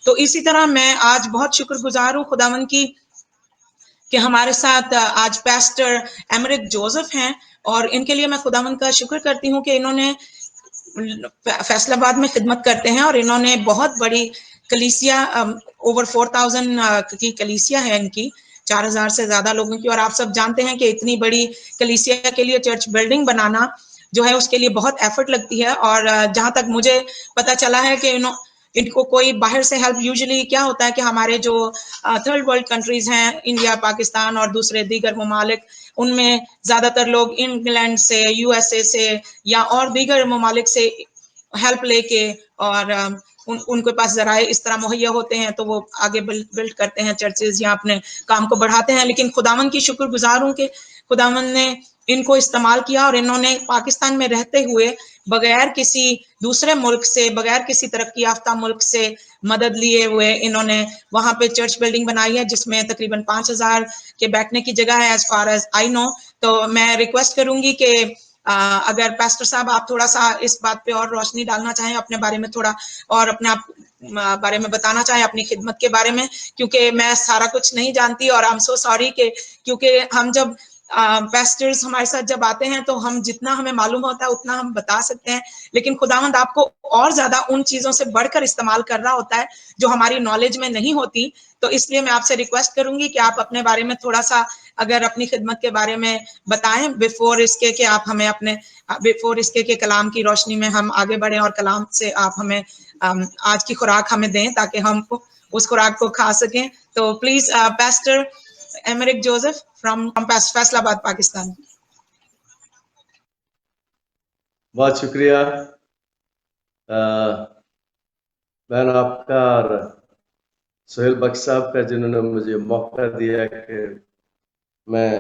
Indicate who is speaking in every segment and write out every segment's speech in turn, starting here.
Speaker 1: تو اسی طرح میں آج بہت شکر گزار ہوں خداوند کی کہ ہمارے ساتھ آج پیسٹر ایمرک جوزف ہیں، اور ان کے لیے میں خداوند کا شکر کرتی ہوں کہ انہوں نے فیصل آباد میں خدمت کرتے ہیں، اور انہوں نے بہت بڑی کلیسیا اوور 4000 کی کلیسیا ہے ان کی، 4000 سے زیادہ لوگوں کی، اور آپ سب جانتے ہیں کہ اتنی بڑی کلیسیا کے لیے چرچ بلڈنگ بنانا جو ہے اس کے لیے بہت ایفرٹ لگتی ہے، اور جہاں تک مجھے پتا چلا ہے کہ ان کو کوئی باہر سے ہیلپ، یوزلی کیا ہوتا ہے کہ ہمارے جو تھرڈ ورلڈ کنٹریز ہیں، انڈیا، پاکستان اور دوسرے دیگر ممالک، ان میں زیادہ تر لوگ انگلینڈ سے، یو ایس اے سے یا اور دیگر ممالک سے ہیلپ لے کے، اور ان کے پاس ذرائع اس طرح مہیا ہوتے ہیں تو وہ آگے بلڈ کرتے ہیں چرچز یا اپنے کام کو بڑھاتے ہیں۔ لیکن خداوند کی شکر گزار ہوں کہ خداوند نے ان کو استعمال کیا، اور انہوں نے پاکستان میں رہتے ہوئے بغیر کسی دوسرے ملک سے، بغیر کسی ترقی یافتہ ملک سے مدد لیے ہوئے انہوں نے وہاں پہ چرچ بلڈنگ بنائی ہے، جس میں تقریباً 5000 کے بیٹھنے کی جگہ ہے ایز فار ایز آئی نو۔ تو میں ریکویسٹ کروں گی کہ اگر پاسٹر صاحب آپ تھوڑا سا اس بات پہ اور روشنی ڈالنا چاہیں، اپنے بارے میں تھوڑا اور اپنے آپ بارے میں بتانا چاہیں، اپنی خدمت کے بارے میں، کیونکہ میں سارا کچھ نہیں جانتی، اور I'm so sorry کہ کیونکہ ہم جب پیسٹرز ہمارے ساتھ جب آتے ہیں تو ہم جتنا ہمیں معلوم ہوتا ہے اتنا ہم بتا سکتے ہیں، لیکن خداوند آپ کو اور زیادہ ان چیزوں سے بڑھ کر استعمال کر رہا ہوتا ہے جو ہماری نالج میں نہیں ہوتی۔ تو اس لیے میں آپ سے ریکویسٹ کروں گی کہ آپ اپنے بارے میں تھوڑا سا اگر اپنی خدمت کے بارے میں بتائیں بیفور اس کے کہ آپ ہمیں اپنے بیفور اس کے کلام کی روشنی میں ہم آگے بڑھیں، اور کلام سے آپ ہمیں آج کی خوراک ہمیں دیں تاکہ ہم اس خوراک کو کھا سکیں۔ تو please pastor Emeric Joseph from Faisalabad, Pakistan.
Speaker 2: بہت شکریہ بہن آپ کا اور سہیل بخش صاحب کا، جنہوں نے مجھے موقع دیا کہ میں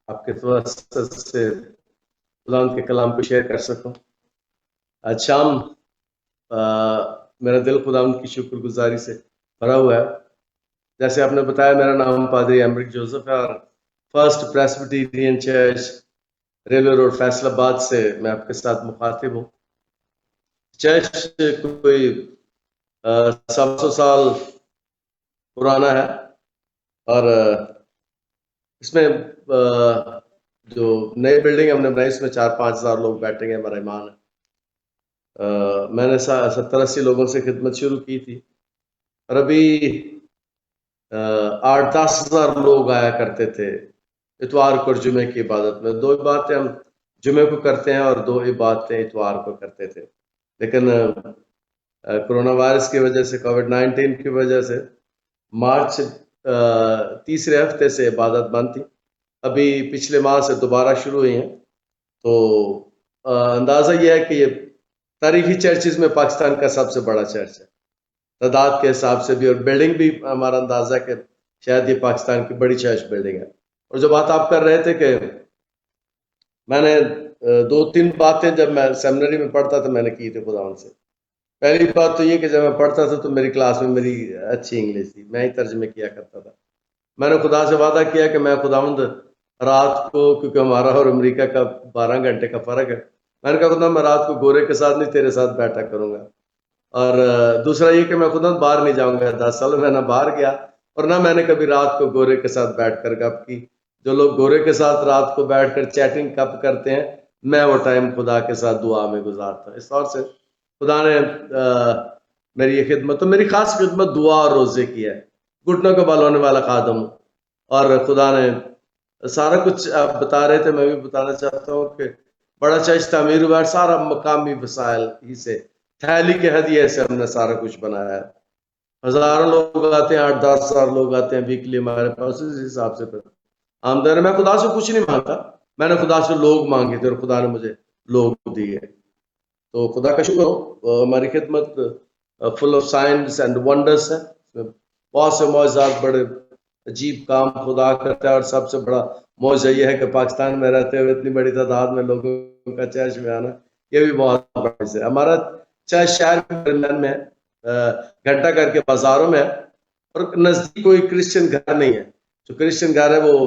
Speaker 2: آپ کے توسط سے خداوند کے کلام کو شیئر کر سکوں۔ آج شام میرا دل خداوند کی شکر گزاری سے بھرا ہوا ہے۔ جیسے آپ نے بتایا، میرا نام پادری ایمرک جوزف ہے، اور first Presbyterian church railway road Faisal آباد سے میں آپ کے ساتھ مخاطب ہوں۔ چرچ کوئی 700 سال پرانا ہے، اور اس میں جو نئی بلڈنگ ہم نے بنائی اس میں 4-5 ہزار لوگ بیٹھیں گے، ہمارا ایمان ہے۔ میں نے 70-80 لوگوں سے خدمت شروع کی تھی، اور ابھی 8-10 ہزار لوگ آیا کرتے تھے اتوار کو اور جمعے کی عبادت میں۔ 2 عبادتیں ہم جمعے کو کرتے ہیں اور 2 عبادتیں اتوار کو کرتے تھے، لیکن کرونا وائرس کی وجہ سے، کووڈ-19 کی وجہ سے مارچ تیسرے ہفتے سے عبادت بند تھی۔ ابھی پچھلے ماہ سے دوبارہ شروع ہوئی ہیں، تو اندازہ یہ ہے کہ یہ تاریخی چرچز میں پاکستان کا سب سے بڑا چرچ ہے، تعداد کے حساب سے بھی، اور بلڈنگ بھی ہمارا اندازہ ہے کہ شاید یہ پاکستان کی بڑی چرچ بلڈنگ ہے۔ اور جو بات آپ کر رہے تھے کہ میں نے 2-3 باتیں جب میں سیمنری میں پڑھتا تھا میں نے کی تھی خداوند سے۔ پہلی بات تو یہ کہ جب میں پڑھتا تھا تو میری کلاس میں میری اچھی انگلش تھی، میں ہی ترجمے کیا کرتا تھا۔ میں نے خدا سے وعدہ کیا کہ میں خداوند رات کو، کیونکہ ہمارا اور امریکہ کا 12 گھنٹے کا فرق ہے، میں نے کہا خدا میں رات کو گورے کے ساتھ نہیں تیرے ساتھ بیٹھا کروں گا۔ اور دوسرا یہ کہ میں خدا باہر نہیں جاؤں گا۔ 10 سال میں نہ باہر گیا اور نہ میں نے کبھی رات کو گورے کے ساتھ بیٹھ کر گپ کی۔ جو لوگ گورے کے ساتھ رات کو بیٹھ کر چیٹنگ گپ کرتے ہیں، میں وہ ٹائم خدا کے ساتھ دعا میں گزارتا۔ اس طور سے خدا نے میری یہ خدمت، تو میری خاص خدمت دعا اور روزے کی ہے، گھٹنوں کو بل ہونے والا خادم ہوں۔ اور خدا نے سارا کچھ آپ بتا رہے تھے، میں بھی بتانا چاہتا ہوں کہ بڑا چرچ تعمیر ہوا ہے، سارا مقامی وسائل ہی سے، تھیلی کے ہدیے سے ہم نے سارا کچھ بنایا ہے۔ ہزاروں لوگ آتے ہیں، 8-10 ہزار لوگ آتے ہیں ویکلی ہمارے پاس، اس حساب سے پھر آمدن ہے۔ میں خدا سے کچھ نہیں مانگتا، میں نے خدا سے لوگ مانگے تھے اور خدا نے مجھے لوگ دیے۔ تو خدا کا شکر ہو، ہماری خدمت full of science and wonders ہے، بہت سے معجزات، بڑے عجیب کام خدا کرتا ہے۔ اور سب سے بڑا معجزہ یہ ہے کہ پاکستان میں رہتے ہوئے اتنی بڑی تعداد میں لوگوں کا چرچ میں آنا، یہ بھی بہت بڑا ہے۔ ہمارا چرچ شہر کے درمیان میں ہے، گھنٹہ گھر کے بازاروں میں ہے، اور نزدیک کوئی کرسچن گھر نہیں ہے۔ جو کرسچن گھر ہے وہ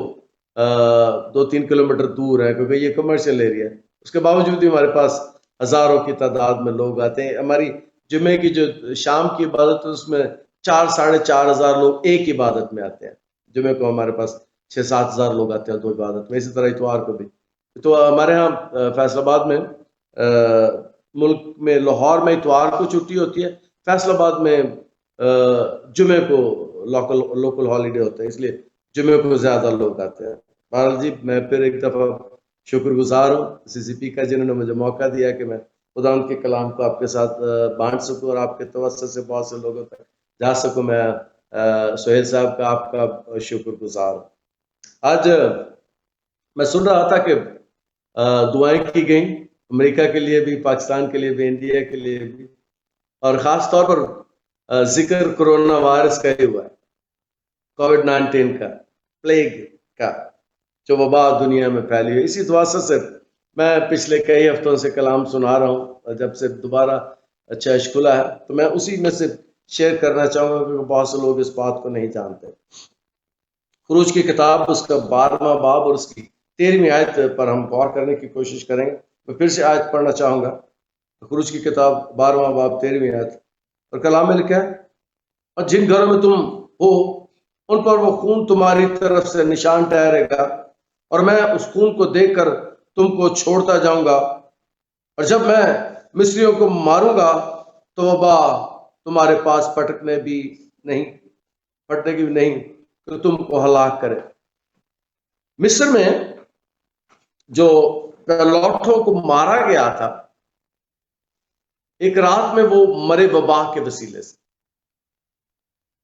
Speaker 2: 2-3 کلومیٹر دور ہے، کیونکہ یہ کمرشل ایریا ہے۔ اس کے باوجود بھی ہمارے پاس ہزاروں کی تعداد میں لوگ آتے ہیں۔ ہماری جمعے کی جو شام کی عبادت ہے اس میں 4,500 لوگ ایک عبادت میں آتے ہیں. جمعے کو ہمارے پاس 6-7 ہزار لوگ آتے ہیں 2 عبادت میں. اسی طرح اتوار کو بھی. تو ہمارے ہاں فیصل آباد میں ملک میں لاہور میں اتوار کو چھٹی ہوتی ہے، فیصل آباد میں جمعے کو لوکل ہالیڈے ہوتا ہے، اس لیے جمعے کو زیادہ لوگ آتے ہیں. بہرحال جی میں پھر ایک دفعہ شکر گزار ہوں CCP کا، جنہوں نے مجھے موقع دیا کہ میں خدا ان کے کلام کو آپ کے ساتھ بانٹ سکوں اور آپ کے توسط سے بہت سے لوگوں تک جا سکوں. میں سہیل صاحب کا آپ کا شکر گزار ہوں. آج میں سن رہا تھا کہ دعائیں کی گئیں امریکہ کے لیے بھی، پاکستان کے لیے بھی، انڈیا کے لیے بھی، اور خاص طور پر ذکر کرونا وائرس کا ہی ہوا ہے، کووڈ-19 کا، پلیگ کا، جو وبا دنیا میں پھیلی ہے. اسی دعا سے میں پچھلے کئی ہفتوں سے کلام سنا رہا ہوں، جب سے دوبارہ چرچ کھلا ہے تو میں اسی میں سے شیئر کرنا چاہوں گا، کیونکہ بہت سے لوگ اس بات کو نہیں جانتے. خروج کی کتاب اس کا 12واں باب اور اس کی 13ویں آیت پر ہم غور کرنے کی کوشش کریں گے. میں پھر سے آیت پڑھنا چاہوں گا. خروج کی کتاب 12واں باب 13ویں آیت، اور کلام میں لکھا ہے، اور جن گھروں میں تم ہو ان پر وہ خون تمہاری طرف سے نشان ٹھہرے گا، اور میں اس خون کو دیکھ کر تم کو چھوڑتا جاؤں گا، اور جب میں مصریوں کو ماروں گا تو وبا تمہارے پاس پھٹنے کی بھی نہیں کہ تم کو ہلاک کرے. مصر میں جو پیلوٹوں کو مارا گیا تھا، ایک رات میں وہ مرے وبا کے وسیلے سے.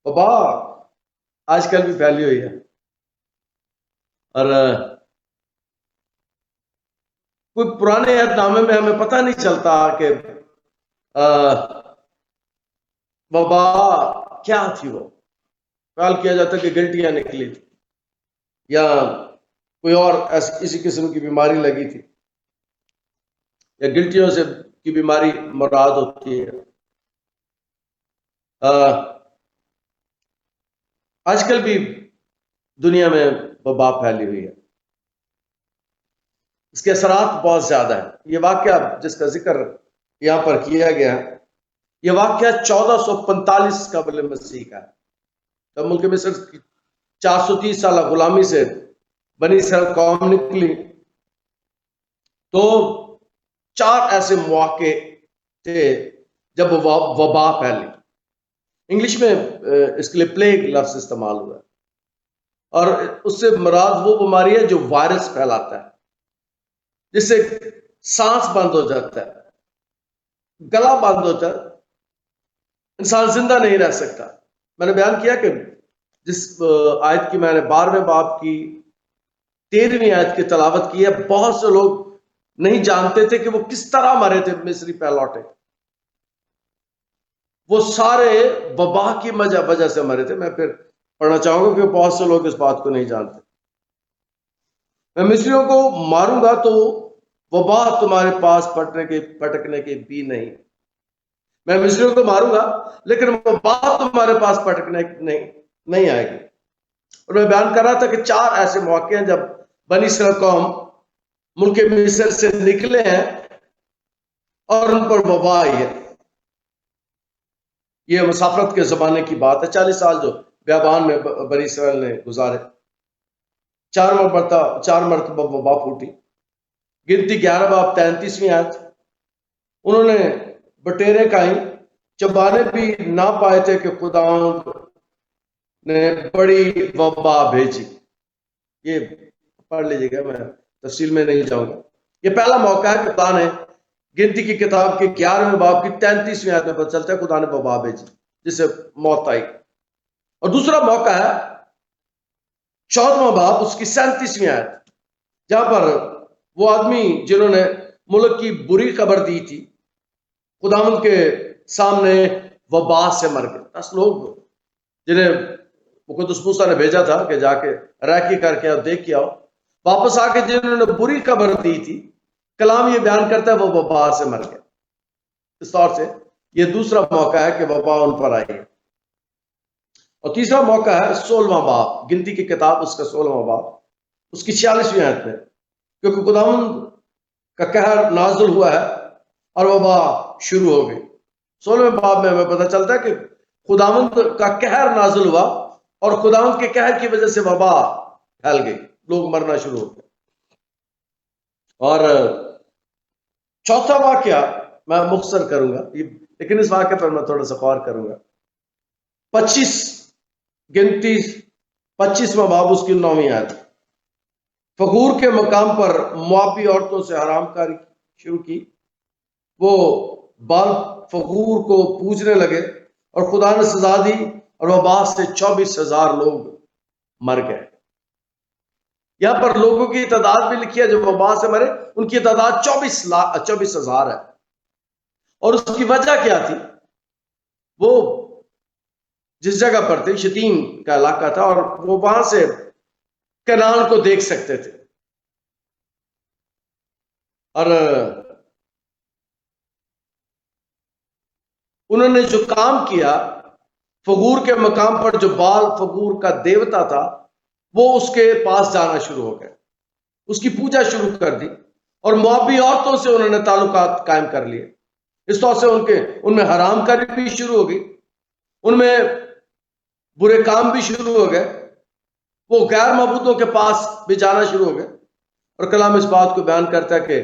Speaker 2: وبا آج کل بھی پھیلی ہوئی ہے، اور کوئی پرانے عہد نامے میں ہمیں پتہ نہیں چلتا کہ وبا کیا تھی. وہ خیال کیا جاتا کہ گلٹیاں نکلی تھی یا کوئی اور اسی قسم کی بیماری لگی تھی، یا گلٹیوں سے کی بیماری مراد ہوتی ہے. آج کل بھی دنیا میں وبا پھیلی ہوئی ہے، اس کے اثرات بہت زیادہ ہیں. یہ واقعہ جس کا ذکر یہاں پر کیا گیا ہے، یہ واقعہ 1445 قبل مسیح کا ہے، جب ملک مصر کی 430 سالہ غلامی سے بنی اسرائیل قوم نکلی. تو 4 ایسے مواقع تھے جب وبا پھیلی. انگلش میں اس کے لیے پلیگ لفظ استعمال ہوا ہے، اور اس سے مراد وہ بیماری ہے جو وائرس پھیلاتا ہے، جس سے سانس بند ہو جاتا ہے، گلا بند ہو جاتا ہے، انسان زندہ نہیں رہ سکتا. میں نے بیان کیا کہ جس آیت کی میں نے 12ویں باب کی 13ویں آیت کی تلاوت کی ہے، بہت سے لوگ نہیں جانتے تھے کہ وہ کس طرح مرے تھے مصری پیلوٹے. وہ سارے وبا کی وجہ سے مرے تھے. میں پھر پڑھنا چاہوں گا کہ بہت سے لوگ اس بات کو نہیں جانتے. میں مصریوں کو ماروں گا تو وبا تمہارے پاس پھٹکنے کی بھی نہیں. میں مصریوں کو ماروں گا لیکن وبا تمہارے پاس پھٹکنے نہیں آئے گی. اور میں بیان کر رہا تھا کہ 4 ایسے مواقع ہیں جب بنی اسرائیل قوم ملک مصر سے نکلے ہیں اور ان پر وبا آئی ہے. یہ مسافرت کے زمانے کی بات ہے. 40 سال جو بیابان میں بنی اسرائیل نے گزارے، 4 مرتبہ وبا پھوٹی. گنتی 11 باب 33ویں آیت، انہوں نے بٹیریں کھائیں، چبانے بھی نہ پائے تھے کہ خدا نے بڑی وبا بھیجی. یہ پڑھ لیجیے گا، میں تفصیل میں نہیں جاؤں گا. یہ پہلا موقع ہے کہ خدا نے گنتی کی کتاب کے 11ویں باب کی 33ویں آیت میں پتہ چلتا ہے خدا نے وبا بھیجی جس سے موت آئی. اور دوسرا موقع ہے 14واں باب اس کی 37ویں آیت، جہاں پر وہ آدمی جنہوں نے ملک کی بری خبر دی تھی خداوند کے سامنے وبا سے مر گئے. 10 لوگ جنہیں مقدس موسیٰ نے بھیجا تھا کہ جا کے ریکی کر کے اور دیکھ کے آؤ، واپس آ کے جنہوں نے بری خبر دی تھی، کلام یہ بیان کرتا ہے وہ وبا سے مر گئے. اس طور سے یہ دوسرا موقع ہے کہ وبا ان پر آئی ہے. اور تیسرا موقع ہے 16واں باب، گنتی کی کتاب اس کا 16واں باب اس کی 46ویں آیت میں، کیونکہ خداوند کا قہر نازل ہوا ہے اور وبا شروع ہو گئی. 16ویں باب میں ہمیں پتہ چلتا ہے کہ خداوند کا قہر نازل ہوا اور خداوند کے قہر کی وجہ سے وبا پھیل گئی، لوگ مرنا شروع ہو گئے۔ اور چوتھا واقعہ میں مختصر کروں گا، لیکن اس واقعے پر میں تھوڑا سا غور کروں گا۔ 25واں باب اس کی 9ویں آیت، فخور کے مقام پر موابی عورتوں سے حرام کاری شروع کی، وہ بال فخور کو پوجنے لگے اور خدا نے سزا دی اور وبا سے 24,000 لوگ مر گئے۔ یہاں پر لوگوں کی تعداد بھی لکھی ہے جو وبا سے مرے، ان کی تعداد 24,000 ہے۔ اور اس کی وجہ کیا تھی؟ وہ جس جگہ پر تھے شتیم کا علاقہ تھا اور وہ وہاں سے کنعان کو دیکھ سکتے تھے، اور انہوں نے جو کام کیا، فغور کے مقام پر جو بال فغور کا دیوتا تھا وہ اس کے پاس جانا شروع ہو گئے، اس کی پوجا شروع کر دی، اور موابی عورتوں سے انہوں نے تعلقات قائم کر لیے۔ اس طور سے ان میں حرام کاری بھی شروع ہو گئی، ان میں برے کام بھی شروع ہو گئے، وہ غیر معبودوں کے پاس بھی جانا شروع ہو گئے۔ اور کلام اس بات کو بیان کرتا ہے کہ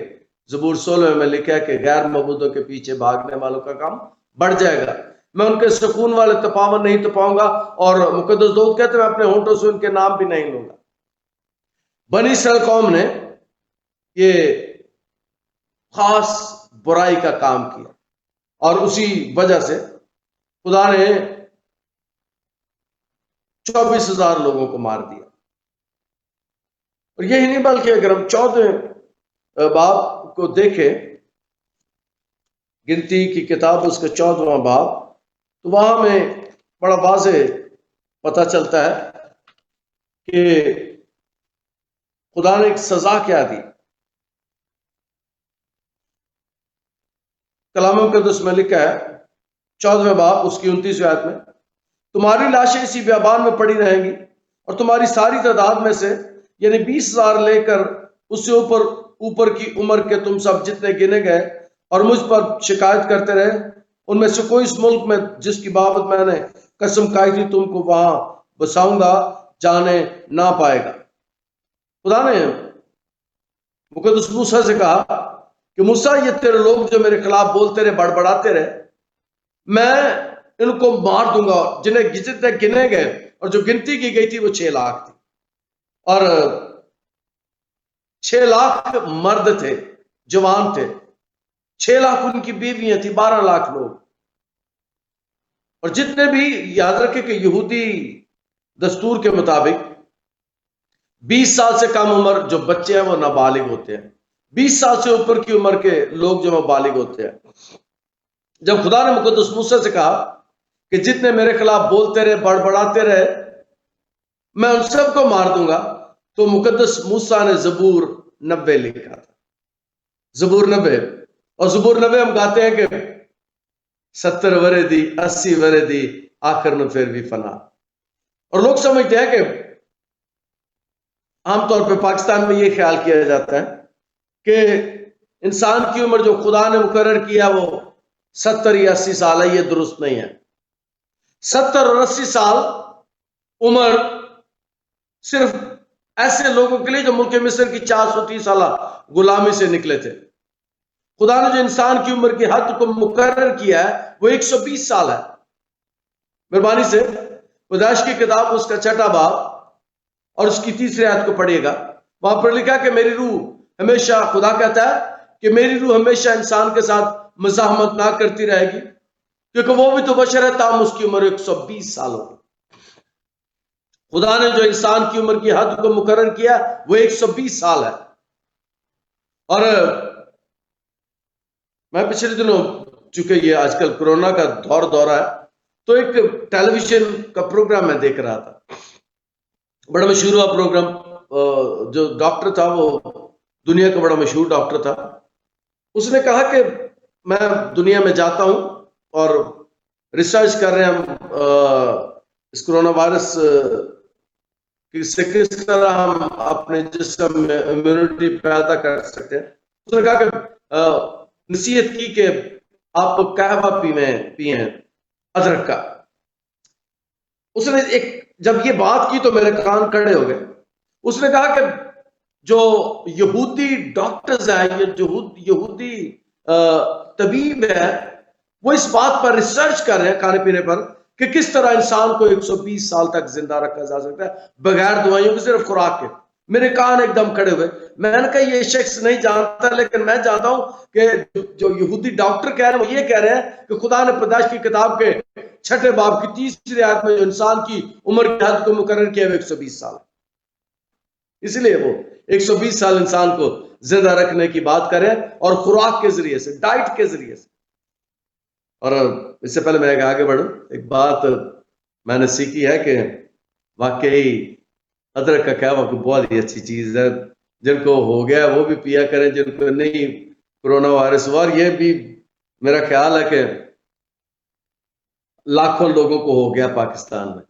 Speaker 2: زبور 16 میں لکھا ہے کہ غیر معبودوں کے پیچھے بھاگنے والوں کا کام بڑھ جائے گا، میں ان کے سکون والے تپاون نہیں تپاؤں گا، اور مقدس داؤد کہتے ہیں میں اپنے ہونٹوں سے ان کے نام بھی نہیں لوں گا۔ بنی اسرائیل قوم نے یہ خاص برائی کا کام کیا، اور اسی وجہ سے خدا نے 24,000 لوگوں کو مار دیا۔ اور یہی نہیں بلکہ اگر ہم 14 باب کو دیکھیں، گنتی کی کتاب اس کا 14واں باب، تو وہاں میں بڑا واضح پتہ چلتا ہے کہ خدا نے ایک سزا کیا دی۔ کلام مقدس میں لکھا ہے 14ویں باب اس کی 29ویں آیت میں، تمہاری لاشیں اسی بیابان میں پڑی رہیں گی، اور تمہاری ساری تعداد میں سے یعنی 20,000 لے کر اس سے اوپر کی عمر کے تم سب جتنے گنے گئے اور مجھ پر شکایت کرتے رہے، ان میں سے کوئی اس ملک میں جس کی بابت میں نے قسم کھائی تھی تم کو وہاں بساؤں گا جانے نہ پائے گا۔ خدا نے مقدس موسیٰ سے کہا کہ موسیٰ یہ تیرے لوگ جو میرے خلاف بولتے رہے بڑبڑاتے رہے، میں ان کو مار دوں گا، جنہیں جتنے گنے گئے اور جو گنتی کی گئی تھی وہ 6 لاکھ تھی، اور 6 لاکھ مرد تھے، جوان تھے، 6 لاکھ ان کی بیویاں تھی، 12 لاکھ لوگ۔ اور جتنے بھی، یاد رکھے کہ یہودی دستور کے مطابق 20 سال سے کم عمر جو بچے ہیں وہ نابالغ ہوتے ہیں، 20 سال سے اوپر کی عمر کے لوگ جو بالغ ہوتے ہیں۔ جب خدا نے مقدس موسیٰ سے کہا کہ جتنے میرے خلاف بولتے رہے بڑبڑاتے رہے میں ان سب کو مار دوں گا، تو مقدس موسیٰ نے زبور 90 لکھا تھا، زبور 90۔ اور زبور 90 ہم کہتے ہیں کہ 70 ورے دی 80 ورے دی آخر میں پھر بھی فنا۔ اور لوگ سمجھتے ہیں کہ عام طور پہ پاکستان میں یہ خیال کیا جاتا ہے کہ انسان کی عمر جو خدا نے مقرر کیا وہ 70 یا 80 سال ہے، یہ درست نہیں ہے۔ 70 اور 80 سال عمر صرف ایسے لوگوں کے لیے جو ملک مصر کی 430 سالہ غلامی سے نکلے تھے۔ خدا نے جو انسان کی عمر کی حد کو مقرر کیا ہے وہ 120 سال ہے۔ مہربانی سے پیدائش کی کتاب اس کا 6واں باب اور اس کی 3 آیت کو پڑھیے گا، وہاں پر لکھا کہ میری روح ہمیشہ، خدا کہتا ہے کہ میری روح ہمیشہ انسان کے ساتھ مزاحمت نہ کرتی رہے گی، کیونکہ وہ بھی تو بشر ہے، تاہم اس کی عمر 120 سال ہوگی۔ خدا نے جو انسان کی عمر کی حد کو مقرر کیا وہ 120 سال ہے۔ اور میں پچھلے دنوں، چونکہ یہ آج کل کورونا کا دورہ ہے، تو ایک ٹیلی ویژن کا پروگرام میں دیکھ رہا تھا، بڑا مشہور ہوا پروگرام۔ جو ڈاکٹر تھا وہ دنیا کا بڑا مشہور ڈاکٹر تھا، اس نے کہا کہ میں دنیا میں جاتا ہوں اور ریسرچ کر رہے ہیں اس کرونا وائرس سے کس طرح ہم اپنے جسم میں امیونٹی پیدا کر سکتے ہیں۔ اس نے کہا کہ نصیحت کی کہ آپ قہوہ پئیں ادرک کا، اس نے جب یہ بات کی تو میرے کان کھڑے ہو گئے. اس نے کہا کہ جو یہودی ڈاکٹرز ہیں, یہ یہودی طبیب ہے, وہ اس بات پر ریسرچ کر رہے ہیں کھانے پینے پر کہ کس طرح انسان کو 120 سال تک زندہ رکھا جا سکتا ہے بغیر دوائیوں کے, صرف خوراک کے. میرے کان ایک دم کھڑے ہوئے. میں نے کہا یہ شخص نہیں جانتا, لیکن میں جانتا ہوں کہ جو یہودی ڈاکٹر کہہ رہے ہیں وہ یہ کہہ رہے ہیں کہ خدا نے پیدائش کی کتاب کے 6 باب کی 30 آیت میں جو انسان کی عمر کی حد کو مقرر کیا وہ 120 سال. اس لیے وہ 120 سال انسان کو زندہ رکھنے کی بات کریں اور خوراک کے ذریعے سے, ڈائٹ کے ذریعے سے. اور اس سے پہلے میں آگے بڑھوں, ایک بات میں نے سیکھی ہے کہ واقعی ادرک کا قہوہ کوئی بہت ہی اچھی چیز ہے. جن کو ہو گیا وہ بھی پیا کریں, جن کو نہیں کرونا وائرس ہوا. اور یہ بھی میرا خیال ہے کہ لاکھوں لوگوں کو ہو گیا پاکستان میں,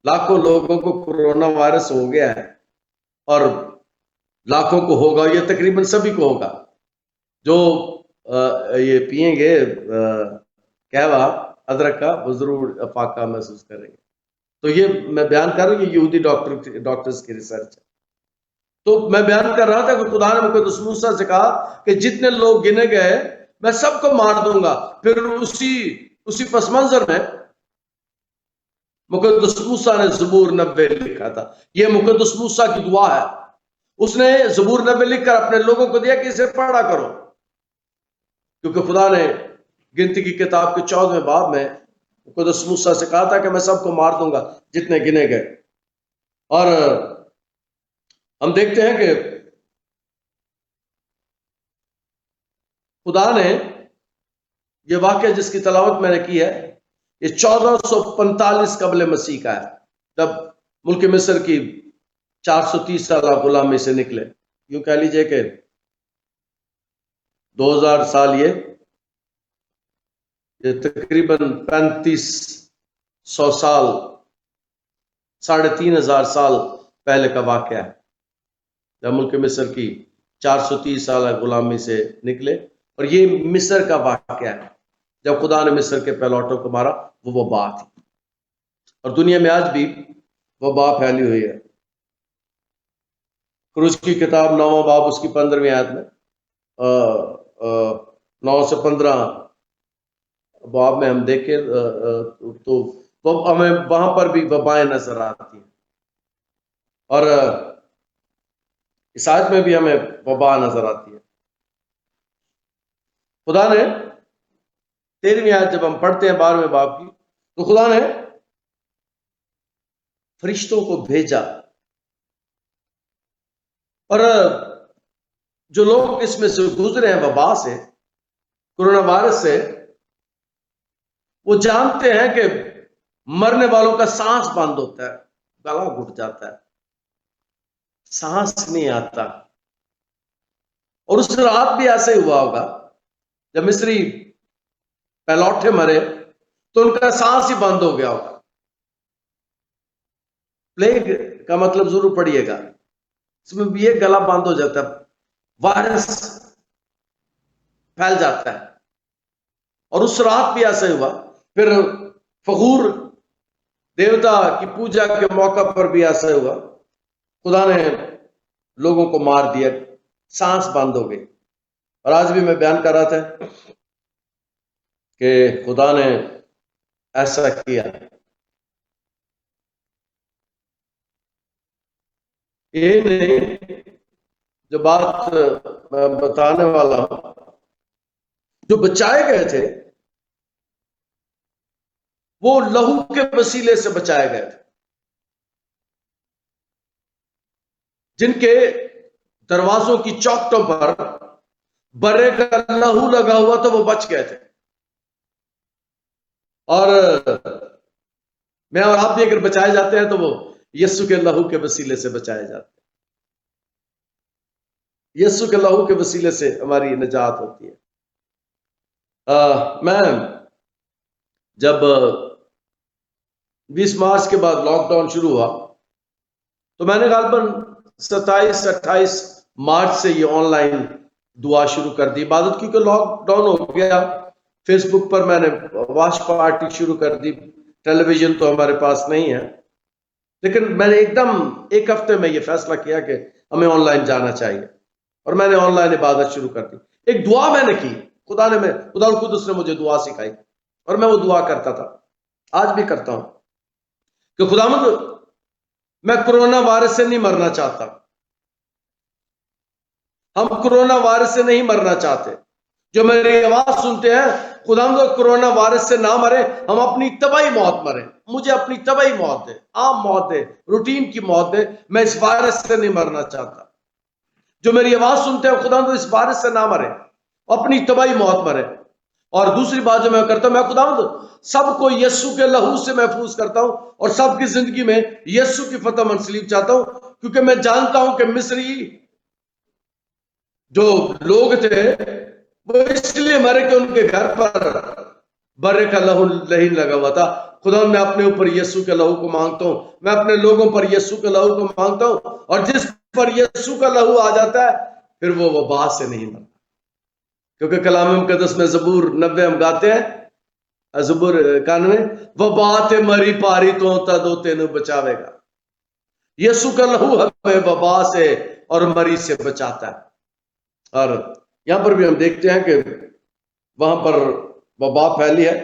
Speaker 2: لاکھوں لوگوں کو کرونا وائرس ہو گیا ہے اور لاکھوں کو ہوگا. یہ تقریباً سبھی کو ہوگا جو یہ پئیں گے قہوہ ادرک کا, وہ ضرور فاقہ محسوس کریں گے. تو یہ میں بیان کر رہا ہوں, یہ یہودی ڈاکٹرز کی ریسرچ ہے. تو میں بیان کر رہا تھا کہ خدا نے مقدس موسیٰ سے کہا کہ جتنے لوگ گنے گئے میں سب کو مار دوں گا. پھر اسی پس منظر میں مقدس موسیٰ نے زبور 90 لکھا تھا. یہ مقدس موسیٰ کی دعا ہے. اس نے زبور 90 لکھ کر اپنے لوگوں کو دیا کہ اسے پڑھا کرو, کیونکہ خدا نے گنتی کی کتاب کے 14ویں باب میں مقدس موسیٰ سے کہا تھا کہ میں سب کو مار دوں گا جتنے گنے گئے. اور ہم دیکھتے ہیں کہ خدا نے یہ واقعہ جس کی تلاوت میں نے کی ہے یہ 1445 قبل مسیح کا ہے, جب ملک مصر کی 430 سالہ غلامی سے نکلے. یوں کہہ لیجئے کہ 2000 سال یہ تقریباً 3500 سال, 3500 سال پہلے کا واقعہ ہے, جب ملک مصر کی 430 سالہ غلامی سے نکلے. اور یہ مصر کا واقعہ ہے جب خدا نے مصر کے پہلوٹوں کو مارا, وہ وبا تھی. اور دنیا میں آج بھی وبا پھیلی ہوئی ہے. خروج کی کتاب 9واں باب اس کی 15ویں آیت میں 9 سے 15 باب میں ہم دیکھیں تو ہمیں وہاں پر بھی وبائیں نظر آتی ہیں, اور اس آیت میں بھی ہمیں وبا نظر آتی ہے. خدا نے 13ویں آیت جب ہم پڑھتے ہیں 12ویں باب کی, تو خدا نے فرشتوں کو بھیجا, اور جو لوگ اس میں سے گزرے ہیں وبا سے, کرونا وائرس سے, وہ جانتے ہیں کہ مرنے والوں کا سانس بند ہوتا ہے, گلا گھٹ جاتا ہے, سانس نہیں آتا. اور اس رات بھی ایسے ہوا ہوگا جب مصری پہلوٹے مرے تو ان کا سانس ہی بند ہو گیا ہوگا. پلیگ کا مطلب ضرور پڑھیے گا, اس میں بھی یہ گلا بند ہو جاتا ہے, وائرس پھیل جاتا ہے. اور اس رات بھی ایسا ہوا. پھر فغور دیوتا کی پوجا کے موقع پر بھی ایسا ہوا, خدا نے لوگوں کو مار دیا, سانس بند ہو گئی. اور آج بھی میں بیان کر رہا تھا کہ خدا نے ایسا کیا. یہ نہیں جو بات میں بتانے والا ہوں, جو بچائے گئے تھے وہ لہو کے وسیلے سے بچائے گئے تھے. جن کے دروازوں کی چوکھٹوں پر برے کا لہو لگا ہوا تو وہ بچ گئے تھے. اور میں اور آپ بھی اگر بچائے جاتے ہیں تو وہ یسوع کے لہو کے وسیلے سے بچائے جاتے ہیں. یسوع کے لہو کے وسیلے سے ہماری نجات ہوتی ہے. میں جب 20 مارچ کے بعد لاک ڈاؤن شروع ہوا تو میں نے غالباً 27-28 مارچ سے یہ آن لائن دعا شروع کر دی عبادت, کیونکہ لاک ڈاؤن ہو گیا. فیس بک پر میں نے واش پارٹی شروع کر دی, ٹیلی ویژن تو ہمارے پاس نہیں ہے، لیکن میں نے ایک ہفتے میں یہ فیصلہ کیا کہ ہمیں آن لائن جانا چاہیے، اور میں نے آن لائن عبادت شروع کر دی۔ ایک دعا میں نے کی، خدا القدس نے مجھے دعا سکھائی، اور میں وہ دعا کرتا تھا، آج بھی کرتا ہوں کہ خداوند میں کرونا وائرس سے نہیں مرنا چاہتا، ہم کرونا وائرس سے نہیں مرنا چاہتے۔ جو میری آواز سنتے ہیں، خداوند کرونا وائرس سے نہ مرے، ہم اپنی طبعی موت مریں، مجھے اپنی طبعی موت دے، عام موت دے، روٹین کی موت دے، میں اس وائرس سے نہیں مرنا چاہتا۔ جو میری آواز سنتے ہیں خداوند اس وائرس سے نہ مرے، اپنی طبعی موت مرے۔ اور دوسری بات جو میں کرتا ہوں، میں خداوند سب کو یسوع کے لہو سے محفوظ کرتا ہوں، اور سب کی زندگی میں یسوع کی فتح منسلک چاہتا ہوں، کیونکہ میں جانتا ہوں کہ مصری جو لوگ تھے وہ اس لیے مرے کہ ان کے گھر پر برے کا لہو نہیں لگا ہوا تھا۔ خدا میں اپنے اوپر یسوع کے لہو کو مانگتا ہوں، میں اپنے لوگوں پر یسوع کے لہو کو مانگتا ہوں، اور جس پر یسوع کا لہو آ جاتا ہے پھر وہ وبا سے نہیں مرتا، کیونکہ کلام مقدس میں زبور 90 ہم گاتے ہیں، زبور 91، وبا تے مری پاری تو تدو تینو بچاوے گا۔ یسوع کا لہو ہمیں وبا سے اور مری سے بچاتا ہے۔ اور یہاں پر بھی ہم دیکھتے ہیں کہ وہاں پر وبا پھیلی ہے،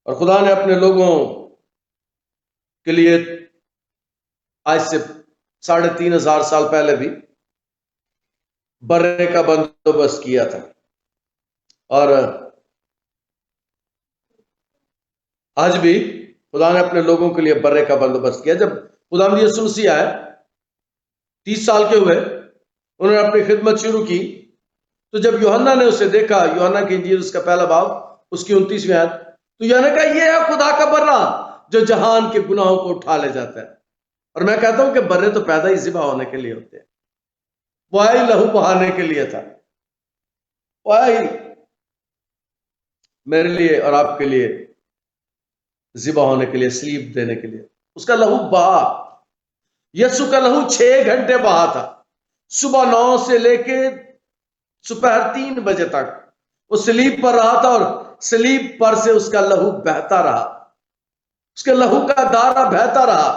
Speaker 2: اور خدا نے اپنے لوگوں کے لیے آج سے 3500 سال پہلے بھی برے کا بندوبست کیا تھا، اور آج بھی خدا نے اپنے لوگوں کے لیے برے کا بندوبست کیا۔ جب خدا یسوع مسیح آئے، 30 سال کے ہوئے، انہوں نے اپنی خدمت شروع کی، تو جب یوحنا نے اسے دیکھا، یوحنا کی انجیل اس کا پہلا باب اس کی 29ویں آیت، تو یوحنا نے کہا یہ ہے خدا کا برہ جو جہان کے گناہوں کو اٹھا لے جاتا ہے۔ اور میں کہتا ہوں کہ برے تو پیدا ہی ذبح ہونے کے لیے ہوتے ہیں، وہ آئی لہو بہانے کے لیے تھا، وہ آئی میرے لیے اور آپ کے لیے ذبح ہونے کے لیے، سلیب دینے کے لیے، اس کا لہو بہا۔ یسوع کا لہو 6 گھنٹے بہا تھا، صبح 9 سے لے کے دوپہر 3 بجے تک وہ سلیب پر رہا تھا، اور سلیب پر سے اس کا لہو بہتا رہا، اس کے لہو کا دھارا بہتا رہا۔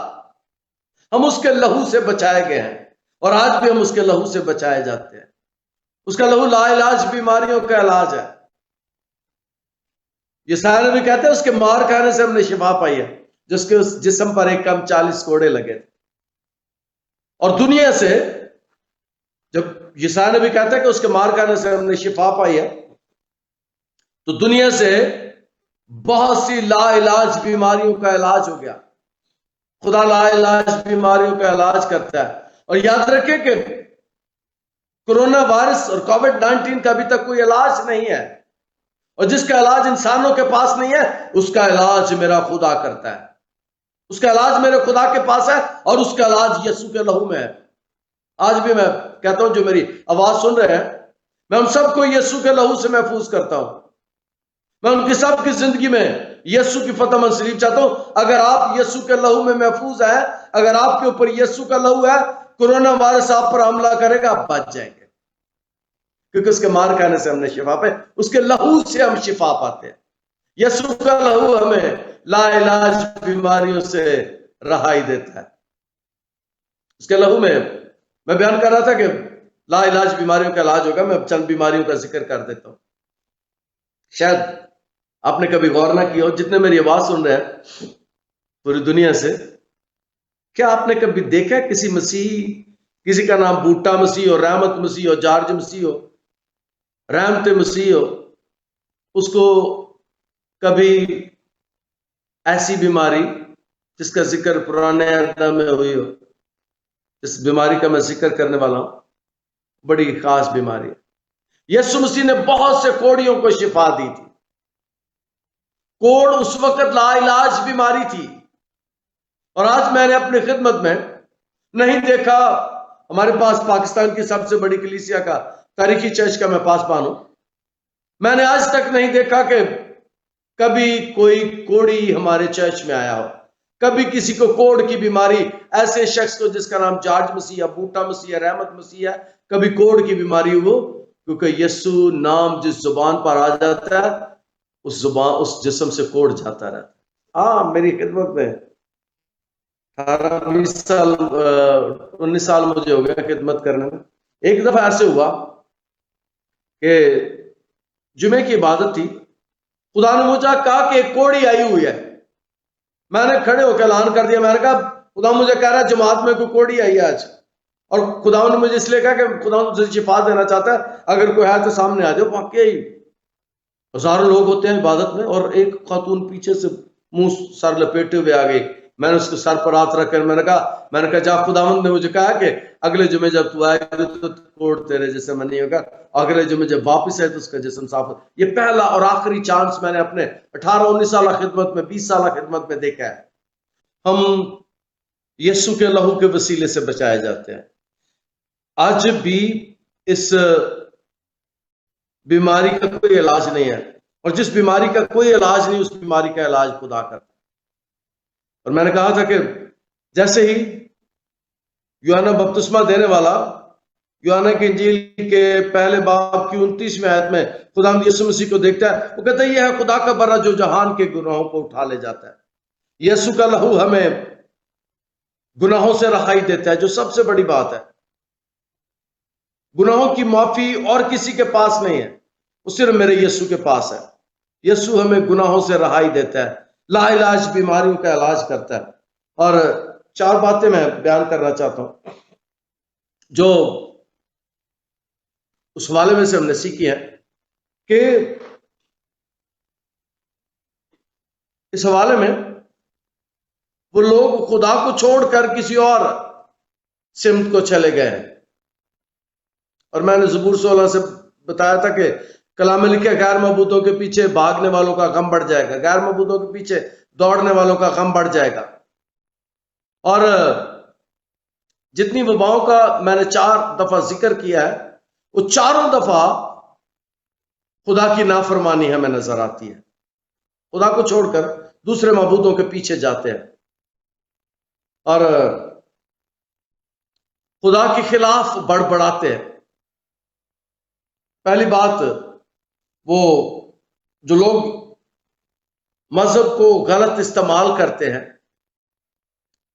Speaker 2: ہم اس کے لہو سے بچائے گئے ہیں، اور آج بھی ہم اس کے لہو سے بچائے جاتے ہیں۔ اس کا لہو لا علاج بیماریوں کا علاج ہے۔ یسایہ بھی کہتے ہیں اس کے مار کھانے سے ہم نے شفا پائی ہے، جس کے اس جسم پر ایک کم 40 کوڑے لگے تھے۔ اور دنیا سے جب یسایہ بھی کہتا ہے کہ اس کے مار کھانے سے ہم نے شفا پائی ہے، تو دنیا سے بہت سی لا علاج بیماریوں کا علاج ہو گیا۔ خدا لا علاج بیماریوں کا علاج کرتا ہے۔ اور یاد رکھیں کہ کرونا وائرس اور کووڈ-19 کا ابھی تک کوئی علاج نہیں ہے، اور جس کا علاج انسانوں کے پاس نہیں ہے، اس کا علاج میرا خدا کرتا ہے۔ اس کا علاج میرے خدا کے پاس ہے، اور اس کا علاج یسوع کے لہو میں ہے۔ آج بھی میں کہتا ہوں جو میری آواز سن رہے ہیں، میں ان سب کو یسوع کے لہو سے محفوظ کرتا ہوں۔ میں ان کی سب کی زندگی میں یسوع کی فتح منسلک چاہتا ہوں۔ اگر آپ یسوع کے لہو میں محفوظ ہیں، اگر آپ کے اوپر یسوع کا لہو ہے، کرونا وائرس آپ پر حملہ کرے گا، آپ بچ جائیں گے، کیونکہ اس کے مار کھانے سے ہم نے شفا پائی، اس کے لہو سے ہم شفا پاتے ہیں۔ یسوع کا لہو ہمیں لا علاج بیماریوں سے رہائی دیتا ہے۔ اس کے لہو میں بیان کر رہا تھا کہ لا علاج بیماریوں کا علاج ہوگا۔ میں چند بیماریوں کا ذکر کر دیتا ہوں، شاید آپ نے کبھی غور نہ کیا ہو، جتنے میری آواز سن رہے ہیں پوری دنیا سے، کیا آپ نے کبھی دیکھا کسی مسیح، کسی کا نام بوٹا مسیح ہو، رحمت مسیح ہو، جارج مسیح ہو، رحمت مسیح ہو، اس کو کبھی ایسی بیماری جس کا ذکر پرانے عہد میں ہوئی ہو؟ اس بیماری کا میں ذکر کرنے والا ہوں، بڑی خاص بیماری ہے۔ یسوع مسیح نے بہت سے کوڑیوں کو شفا دی تھی۔ کوڑ اس وقت لا علاج بیماری تھی، اور آج میں نے اپنی خدمت میں نہیں دیکھا، ہمارے پاس پاکستان کی سب سے بڑی کلیسیا کا تاریخی چرچ کا میں پاسبان ہوں، میں نے آج تک نہیں دیکھا کہ کبھی کوئی کوڑی ہمارے چرچ میں آیا ہو، کبھی کسی کو کوڑ کی بیماری، ایسے شخص کو جس کا نام جارج مسیح یا بوٹا مسیح یا رحمت مسیح ہے، کبھی کوڑ کی بیماری ہو، کیونکہ یسوع نام جس زبان پر آ جاتا ہے اس زبان اس جسم سے کوڑ جاتا رہتا. ہاں میری خدمت میں 19 سال مجھے ہو گیا خدمت کرنے میں. ایک دفعہ ایسے ہوا کہ جمعے کی عبادت تھی. خدا نے مجھے کہا کہ ایک کوڑی آئی ہوئی ہے. میں نے کھڑے ہو کے اعلان کر دیا. میں نے کہا خدا مجھے کہہ رہا ہے جماعت میں کوئی کوڑی آئی ہے آج. اور خدا نے مجھے اس لیے کہا کہ خدا تجھے شفا دینا چاہتا ہے, اگر کوئی ہے تو سامنے آ جاؤ. واقعی ہزاروں لوگ ہوتے ہیں عبادت میں, اور ایک خاتون پیچھے سے منہ سر لپیٹے ہوئے آ گئی. میں نے اس کے سر پر ہاتھ رکھ کر میں نے کہا جا خداوند نے مجھے کہا کہ اگلے جمعے جب تو آئے تو کوڑ تیرے جسم میں نہیں ہوگا, اگلے جمعے جب واپس آئے تو اس کا جسم صاف. یہ پہلا اور آخری چانس میں نے اپنے 18-19 سالہ خدمت میں 20 سالہ خدمت میں دیکھا ہے. ہم یسوع کے لہو کے وسیلے سے بچائے جاتے ہیں. آج بھی اس بیماری کا کوئی علاج نہیں ہے, اور جس بیماری کا کوئی علاج نہیں اس بیماری کا علاج خدا کرتا. اور میں نے کہا تھا کہ جیسے ہی یوحنا بپتسمہ دینے والا یوحنا کی انجیل کے پہلے باب کی 29ویں آیت میں خداوند یسوع مسیح کو دیکھتا ہے, وہ کہتا ہے یہ ہے خدا کا برا جو جہان کے گناہوں کو اٹھا لے جاتا ہے. یسوع کا لہو ہمیں گناہوں سے رہائی دیتا ہے, جو سب سے بڑی بات ہے. گناہوں کی معافی اور کسی کے پاس نہیں ہے, وہ صرف میرے یسوع کے پاس ہے. یسوع ہمیں گناہوں سے رہائی دیتا ہے, لا علاج بیماریوں کا علاج کرتا ہے. اور 4 باتیں میں بیان کرنا چاہتا ہوں جو اس حوالے میں سے ہم نے سیکھی ہیں کہ اس حوالے میں وہ لوگ خدا کو چھوڑ کر کسی اور سمت کو چلے گئے ہیں. اور میں نے زبور 16 سے بتایا تھا کہ کلام میں لکھا غیر معبودوں کے پیچھے بھاگنے والوں کا غم بڑھ جائے گا, غیر معبودوں کے پیچھے دوڑنے والوں کا غم بڑھ جائے گا. اور جتنی وباؤں کا میں نے 4 دفعہ ذکر کیا ہے, وہ چاروں دفعہ خدا کی نافرمانی ہمیں نظر آتی ہے. خدا کو چھوڑ کر دوسرے معبودوں کے پیچھے جاتے ہیں اور خدا کے خلاف بڑبڑاتے ہیں. پہلی بات, وہ جو لوگ مذہب کو غلط استعمال کرتے ہیں,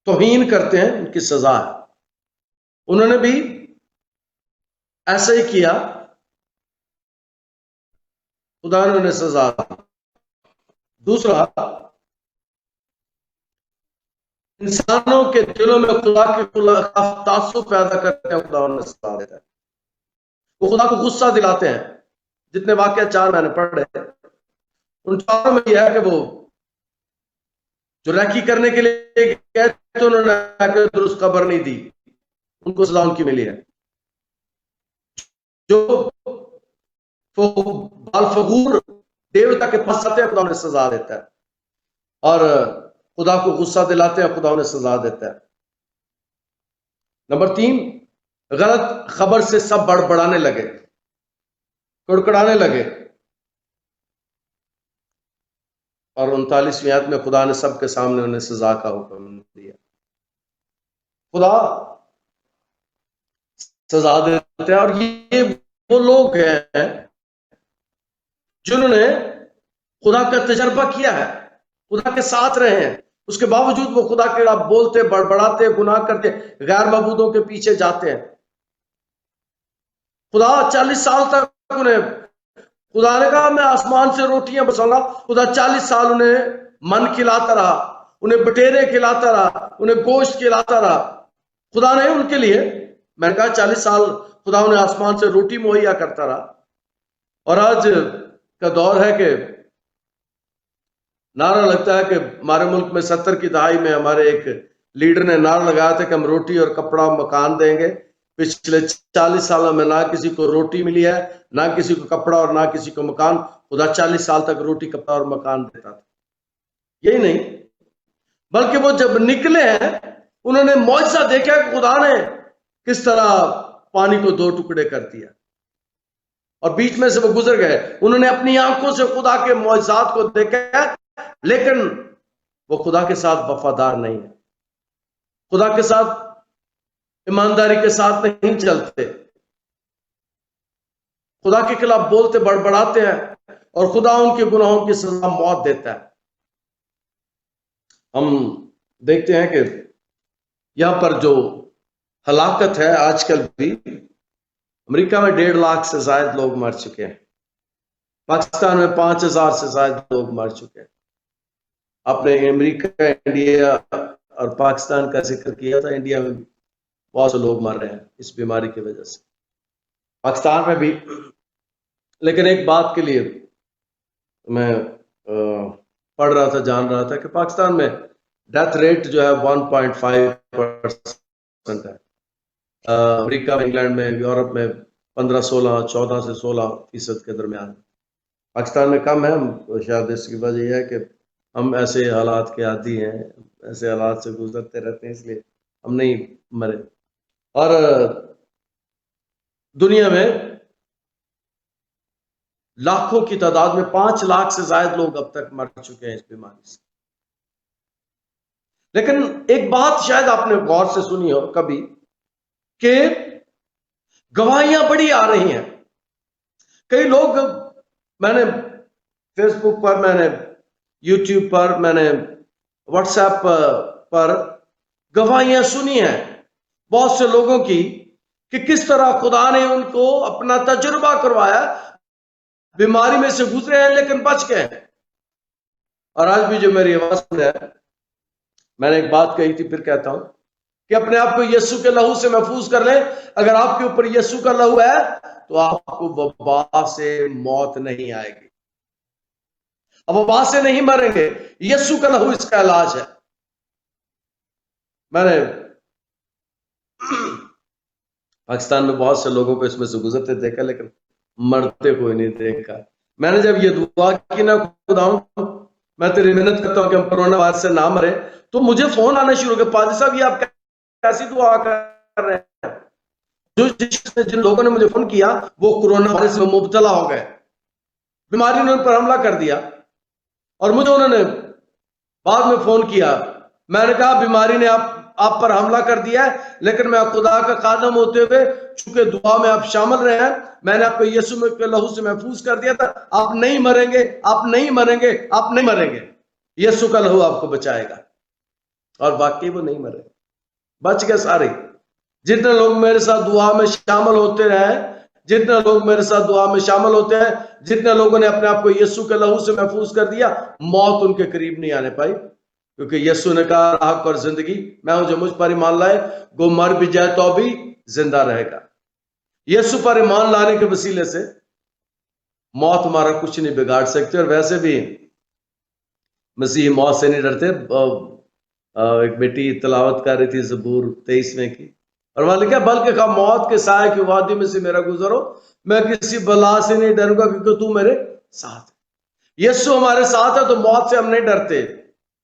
Speaker 2: توہین کرتے ہیں, ان کی سزا ہے. انہوں نے بھی ایسا ہی کیا, خدا نے انہیں سزا دی. دوسرا, انسانوں کے دلوں میں خدا کے خلاف تعصب پیدا کرتے ہیں, خدا انہیں سزا دیتا ہے. وہ خدا کو غصہ دلاتے ہیں. جتنے واقعہ 4 میں نے پڑھے, ان 4 میں یہ ہے کہ وہ جو ریکی کرنے کے لیے گئے تو انہوں نے درست خبر نہیں دی, ان کو سزا ان کی ملی ہے. جو بالفغور دیوتا کے پاس آتے ہیں, خدا انہیں سزا دیتا ہے. اور خدا کو غصہ دلاتے ہیں, خدا انہیں سزا دیتا ہے. نمبر 3, غلط خبر سے سب بڑبڑانے لگے, کڑکڑانے لگے. اور 39ویں آیت میں خدا نے سب کے سامنے انہیں سزا کا حکم دیا. خدا سزا دیتے ہیں. اور یہ وہ لوگ ہیں جنہوں نے خدا کا تجربہ کیا ہے, خدا کے ساتھ رہے ہیں, اس کے باوجود وہ خدا کے خلاف بولتے, بڑبڑاتے, گناہ کرتے, غیر معبودوں کے پیچھے جاتے ہیں. خدا 40 سال تک انہیں, خدا نے کہا میں آسمان سے روٹیاں برساؤں گا, خدا 40 سال انہیں من کھلاتا رہا, انہیں بٹیرے کھلاتا رہا, انہیں گوشت کھلاتا رہا. خدا نے ان کے لیے, میں نے کہا 40 سال خدا انہیں آسمان سے روٹی مہیا کرتا رہا. اور آج کا دور ہے کہ نعرہ لگتا ہے کہ ہمارے ملک میں 70 کی دہائی میں ہمارے ایک لیڈر نے نعرہ لگایا تھا کہ ہم روٹی اور کپڑا مکان دیں گے. پچھلے 40 سالوں میں نہ کسی کو روٹی ملی ہے, نہ کسی کو کپڑا اور نہ کسی کو مکان. خدا 40 سال تک روٹی, کپڑا اور مکان دیتا تھا. یہی نہیں, بلکہ وہ جب نکلے ہیں انہوں نے معجزہ دیکھا کہ خدا نے کس طرح پانی کو 2 ٹکڑے کر دیا, اور بیچ میں سے وہ گزر گئے. انہوں نے اپنی آنکھوں سے خدا کے معجزات کو دیکھا, لیکن وہ خدا کے ساتھ وفادار نہیں ہے, خدا کے ساتھ ایمانداری کے ساتھ نہیں چلتے, خدا کے خلاف بولتے, بڑبڑاتے ہیں, اور خدا ان کے گناہوں کی سزا موت دیتا ہے۔ ہم دیکھتے ہیں کہ یہاں پر جو ہلاکت ہے آج کل بھی، امریکہ میں 1.5 لاکھ سے زائد لوگ مر چکے ہیں، پاکستان میں 5,000 سے زائد لوگ مر چکے ہیں۔ آپ نے امریکہ، انڈیا اور پاکستان کا ذکر کیا تھا، انڈیا میں بھی بہت سے لوگ مر رہے ہیں اس بیماری کی وجہ سے، پاکستان میں بھی۔ لیکن ایک بات کے لیے میں پڑھ رہا تھا، جان رہا تھا کہ پاکستان میں ڈیتھ ریٹ جو ہے 1.5% ہے۔ امریکہ میں، انگلینڈ میں، یورپ میں 15، 16، 14 سے 16% کے درمیان۔ پاکستان میں کم ہے، شاید اس کی وجہ یہ ہے کہ ہم ایسے حالات کے عادی ہیں، ایسے حالات سے گزرتے رہتے ہیں، اس لیے ہم نہیں مرے۔ اور دنیا میں لاکھوں کی تعداد میں 5 لاکھ سے زائد لوگ اب تک مر چکے ہیں اس بیماری سے۔ لیکن ایک بات شاید آپ نے غور سے سنی ہو کبھی، کہ گواہیاں بڑی آ رہی ہیں۔ کئی لوگ، میں نے فیس بک پر، میں نے یوٹیوب پر، میں نے واٹس ایپ پر گواہیاں سنی ہیں بہت سے لوگوں کی، کہ کس طرح خدا نے ان کو اپنا تجربہ کروایا، بیماری میں سے گزرے ہیں لیکن بچ گئے ہیں۔ اور آج بھی جو میری آواز ہے، میں نے ایک بات کہی تھی، پھر کہتا ہوں کہ اپنے آپ کو یسوع کے لہو سے محفوظ کر لیں۔ اگر آپ کے اوپر یسوع کا لہو ہے تو آپ کو وبا سے موت نہیں آئے گی، اب وبا سے نہیں مریں گے۔ یسوع کا لہو اس کا علاج ہے۔ میں نے پاکستان میں بہت سے لوگوں کو اس میں سے گزرتے دیکھا، لیکن مرتے کوئی نہیں دیکھا۔ میں نے جب یہ دعا کی نا، خداؤں میں تیری محنت کرتا ہوں کہ ہم کورونا وائرس سے نہ مرے، تو مجھے فون آنا شروع ہو گیا، پادری صاحب یہ آپ کیسی دعا کر رہے ہیں؟ جن لوگوں نے مجھے فون کیا وہ کورونا وائرس میں مبتلا ہو گئے، بیماری نے ان پر حملہ کر دیا، اور مجھے انہوں نے بعد میں فون کیا۔ میں نے کہا بیماری نے آپ پر حملہ کر دیا ہے، لیکن میں خدا کا خادم ہوتے ہوئے چونکہ دعا میں آپ شامل رہے ہیں، میں نے آپ کو یسوع کے لہو سے محفوظ کر دیا تھا۔ آپ نہیں مریں گے، آپ نہیں مریں گے، آپ نہیں مریں گے، یسوع کا لہو آپ کو بچائے گا۔ اور واقعی وہ نہیں مرے، بچ گئے سارے۔ جتنے لوگ میرے ساتھ دعا میں شامل ہوتے رہے، جتنے لوگ میرے ساتھ دعا میں شامل ہوتے ہیں، جتنے لوگوں نے اپنے آپ کو یسوع کے لہو سے محفوظ کر دیا، موت ان کے قریب نہیں آنے پائی، کیونکہ یسوع نے کہا حق اور زندگی میں ہوں، جو مجھ پر ایمان لائے وہ مر بھی جائے تو بھی زندہ رہے گا۔ یسوع پر ایمان لانے کے وسیلے سے موت ہمارا کچھ نہیں بگاڑ سکتے، اور ویسے بھی مسیح موت سے نہیں ڈرتے۔ ایک بیٹی تلاوت کر رہی تھی زبور 23 کی، اور وہاں لکھا بلکہ خواہ موت کے سائے کی وادی میں سے میرا گزرو، میں کسی بلا سے نہیں ڈروں گا، کیونکہ تو میرے ساتھ ہے۔ یسوع ہمارے ساتھ ہے تو موت سے ہم نہیں ڈرتے،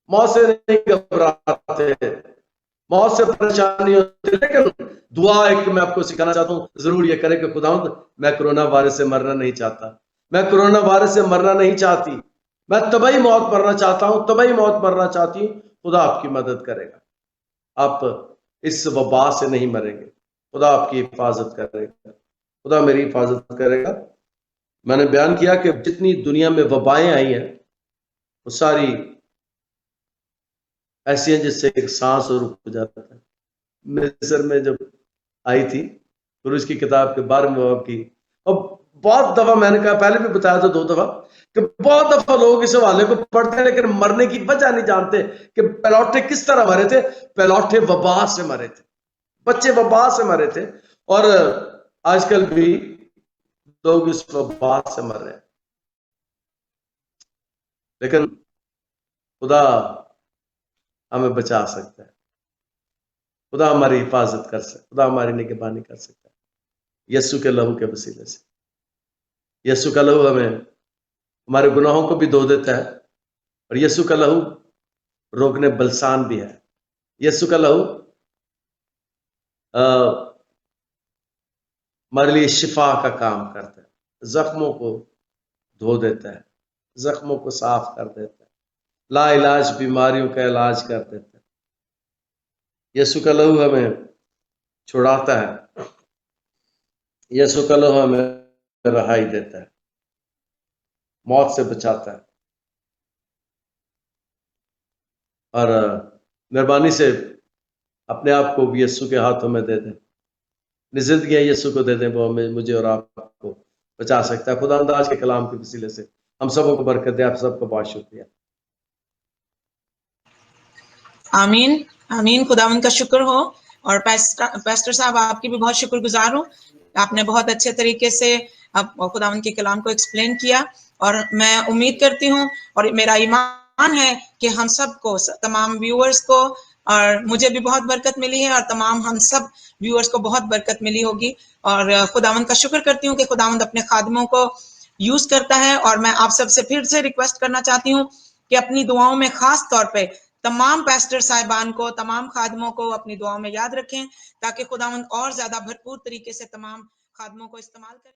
Speaker 2: موت سے نہیں گھبراتے، موت سے پریشانی ہوتی۔ لیکن دعا ایک میں آپ کو سکھانا چاہتا ہوں، ضرور یہ کرے کہ خداوند میں کورونا وائرس سے مرنا نہیں چاہتا، میں کورونا وائرس سے مرنا نہیں چاہتی، میں طبعی موت مرنا چاہتا ہوں، طبعی موت مرنا چاہتی ہوں۔ خدا آپ کی مدد کرے گا، آپ اس وبا سے نہیں مریں گے، خدا آپ کی حفاظت کرے گا، خدا میری حفاظت کرے گا۔ میں نے بیان کیا کہ جتنی دنیا میں وبائیں آئی ہیں وہ ساری ایسی ہیں جس سے ایک سانس اور رک جاتا ہے۔ مصر میں جب آئی تھی پھر اس کی کتاب کے 12ویں باب کی، اور بہت دفعہ میں نے کہا، پہلے بھی بتایا تھا 2 دفعہ، کہ بہت دفعہ لوگ اس حوالے کو پڑھتے ہیں لیکن مرنے کی وجہ نہیں جانتے کہ پیلوٹے کس طرح مرے تھے۔ پیلوٹے وبا سے مرے تھے، بچے وبا سے مرے تھے، اور آج کل بھی لوگ اس وبا سے مر رہے ہیں۔ لیکن خدا ہمیں بچا سکتا ہے، خدا ہماری حفاظت کر سکتا ہے، خدا ہماری نگہبانی کر سکتا ہے یسوع کے لہو کے وسیلے سے۔ یسوع کا لہو ہمیں ہمارے گناہوں کو بھی دھو دیتا ہے، اور یسوع کا لہو روکنے بلسان بھی ہے۔ یسوع کا لہو ہمارے لیے شفا کا کام کرتا ہے، زخموں کو دھو دیتا ہے، زخموں کو صاف کر دیتا ہے، لا علاج بیماریوں کا علاج کر دیتا ہے۔ یسوع کا لہو ہمیں چھڑاتا ہے، یسوع کا لہو ہمیں رہائی دیتا ہے۔ موت سے بچاتا ہے. اور مہربانی سے اپنے آپ کو بھی یسوع کے ہاتھوں میں دے دیں، اپنی زندگیاں یسوع کو دے دیں، وہ مجھے اور آپ کو بچا سکتا ہے. خدا آج کے کلام کے وسیلے سے ہم سبوں کو برکت دے. آپ سب کو بہت شکریہ.
Speaker 1: آمین آمین. خداوند کا شکر ہو. اور پیسٹر صاحب آپ کی بھی بہت شکر گزار ہوں. آپ نے بہت اچھے طریقے سے خداوند کے کلام کو ایکسپلین کیا، اور میں امید کرتی ہوں اور میرا ایمان ہے کہ ہم سب کو، تمام ویورز کو، اور مجھے بھی بہت برکت ملی ہے، اور تمام ہم سب ویورز کو بہت برکت ملی ہوگی. اور خداوند کا شکر کرتی ہوں کہ خداوند اپنے خادموں کو یوز کرتا ہے. اور میں آپ سب سے پھر سے ریکویسٹ کرنا چاہتی ہوں کہ اپنی دعاؤں میں خاص طور پہ تمام پیسٹر صاحبان کو، تمام خادموں کو اپنی دعاؤں میں یاد رکھیں، تاکہ خداوند اور زیادہ بھرپور طریقے سے تمام خادموں کو استعمال کریں.